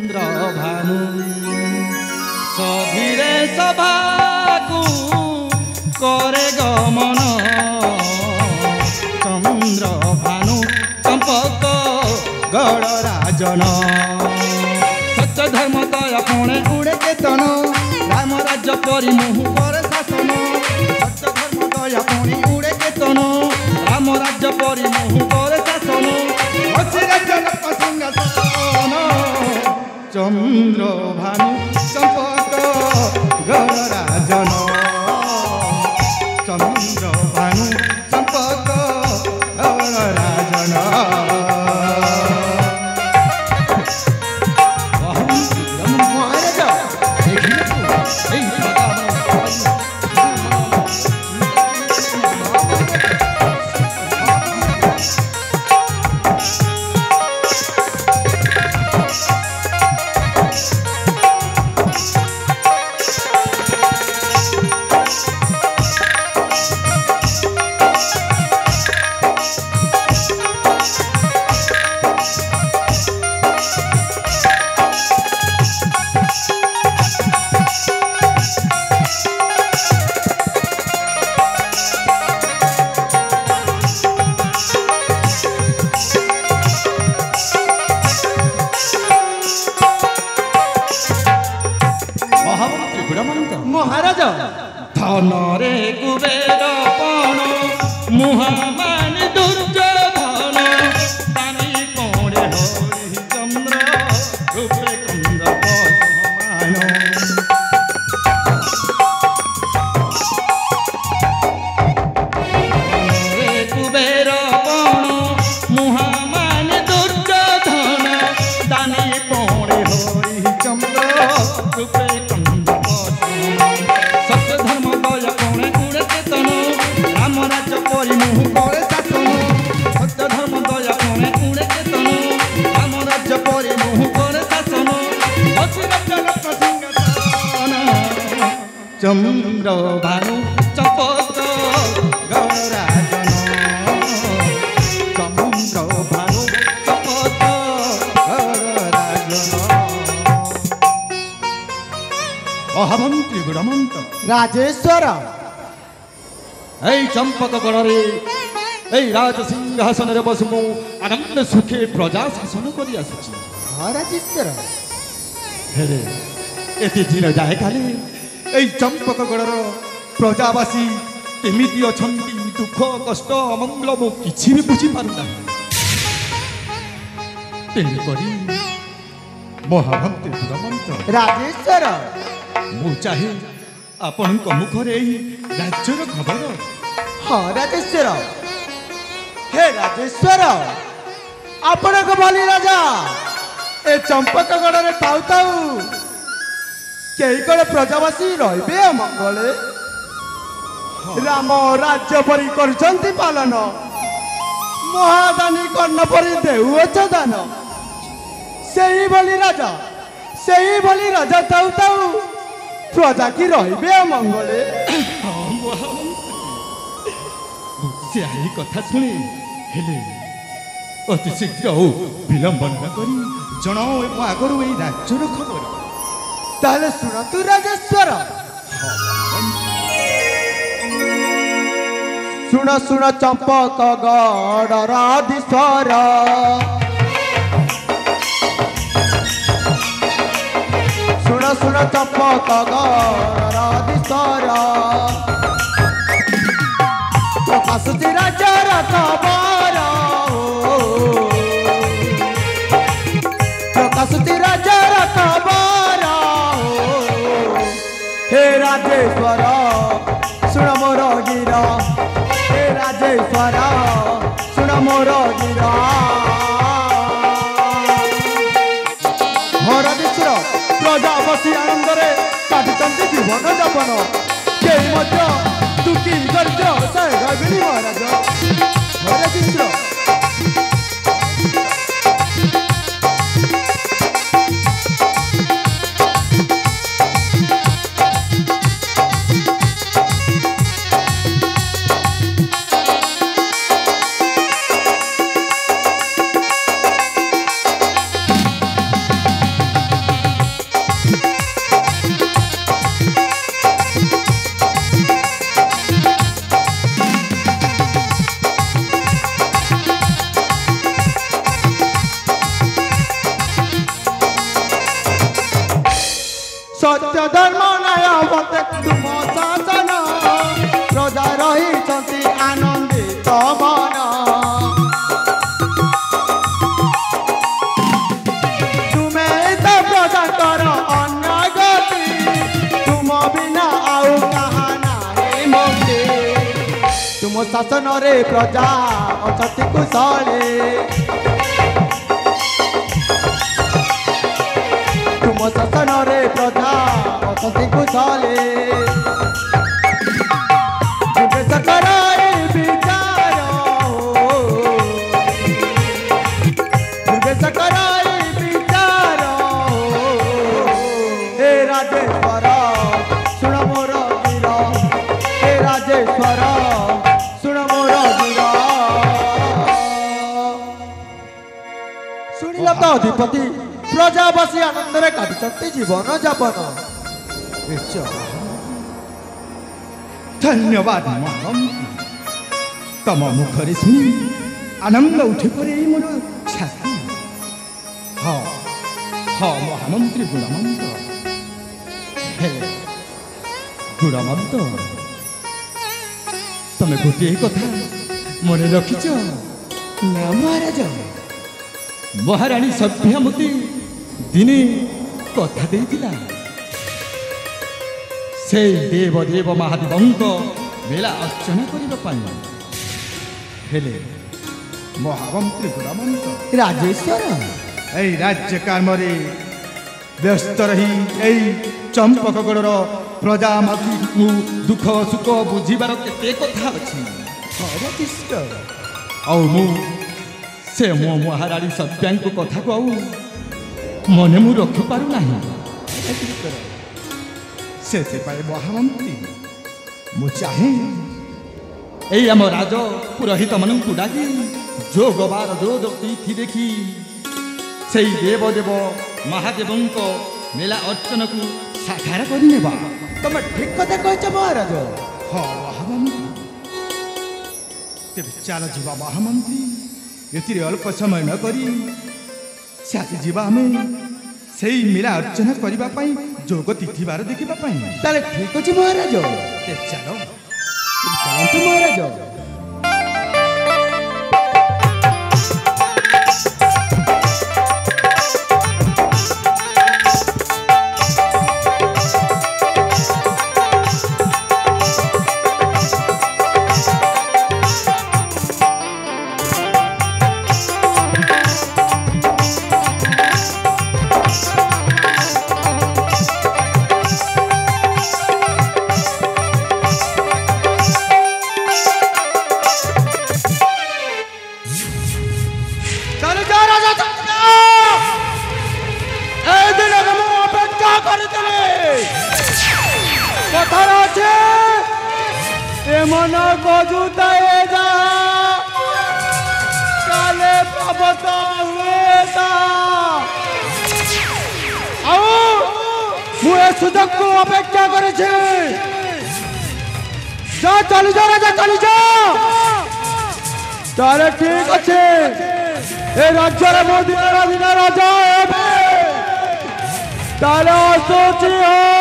भानु सधीरे सभाकू करे गमन चंद्र भानु चंपक गड़ राजन सत्य धर्म दया पुणे उड़े केतन राम राज्य परि मुहु पर शासन सत्य धर्म दया पुणे उड़े केतन राम राज्य परि मुहु पर शासन अचिर जनक सिंहासन चंद्र भानु चंपक गड़ राजन चंद्र भानु चंपक गड़ राजन महाराज धन रे कुबेर पण मुहामान दुर्योधन तानी कोणे हरि चंद्र रूपे कंदप समान रे कुबेर पण मुहामान दुर्योधन तानी कोणे हरि चंद्र रूपे परि मुहु करे शासन सत्य धर्म दया पुणे उड़े केतन राम राज्य परि मुहु करे शासन अचिर जनक सिंहासन चंद्र भानु चंपक गड़ राजन चंद्र भानु चंपक गड़ राजन महामंत्री गुणमंत राजेश्वर चंपक गढ़े राज सिंहासन बस मु आनंद सुखे प्रजा शासन कर दिन जाए खाली चंपक गढ़ प्रजावासी केमिति अछंती दुख कष्ट अमंगल मु किछि भी बुझी पारुना महामंत्री गुणमंत राजेश्वर मु चाहे आपण मुखरे राज्यर खबर हाँ राजेश्वर हे राजेश्वर आपण को भली राजा ए चंपकगढ़ रे ताऊ ताऊ कई कड़े प्रजावासी रहिबे मंगले राम राज्य परि करछंती पालन महादानी कर्ण परि देउछ दान सेही भली राजा ताऊ ताऊ प्रजा की रहिबे मंगले से कथा शुणी हेले अति शीघ्र विलंब न करी जनाओ आगर राज्यर खबर ताले सुन तू राजेश्वर सुन सुन चंपक गढ़ राधीश्वर सुन सुन चंपक गढ़ राधीश्वर प्रकाशती राजार खबर प्रकाशती राजार खबर हे राजेश्वर सुन मोर गिरा हे राजेश्वर सुन मोर गिरा राजेश्वर प्रजा बसी आनंद काटुंट जीवन जापन कई दुखी दरिद्र सहायक महाराज राजेश्वर धर्म न्याय मते तुम शासन प्रजा रही आनंदित मन तुम्हें तो प्रजा कर अन्य गति तुम बिना आउ कहा नहीं मुक्ति तुम शासन रे प्रजा अति कुशले तुम शासन रे प्रजा अति कुशले अधिपति प्रजावासी आनंद काटुंट जीवन जापन धन्यवाद महामंत्री तम मुखरे शुणी आनंद उठे पड़े मोर छाती हाँ हाँ महामंत्री गुणमंत हे गुणमंत तमे गोटे कथा मन रखिच ना महाराज महाराणी सभ्यमती दिने कथा देइतिला से देवदेव महादेवंक मेला अर्चना करिबा पाई हेले महामंत्री गुणमंत राजेश्वर ए राज्य कर्मरे व्यस्त रही ए चंपकगढ़र प्रजामती दुख सुख बुझीबार केते कथा अछि राजेश्वर आउ मु से मो महाराणी सत्या कथा को मन मु रखि पारु नाही से महामंत्री मु चाहे ए आम राज पुरोहित मन डाकी जोगबार जोग तिथि देखी से देवदेव महादेव मेला अर्चन को साकार करनेबा तुम ठीक कथा कहछ महाराज हाँ महामंत्री तेरे चल जीवा महामंत्री ये अल्प समय न करी साथी जीवा हमें से मेला अर्चना करने जोग तिथि बार देखा ठीक अच्छे महाराज चलो चलते महाराज मन गजुताए जा काले पाबता हुएता आओ मुए सुजग को अपेक्षा करे छे जा चली जा राजा चली जा तारे ठीक अच्छे ए राज्य रे मोदी दिन राजा हेबे ताले सोची हो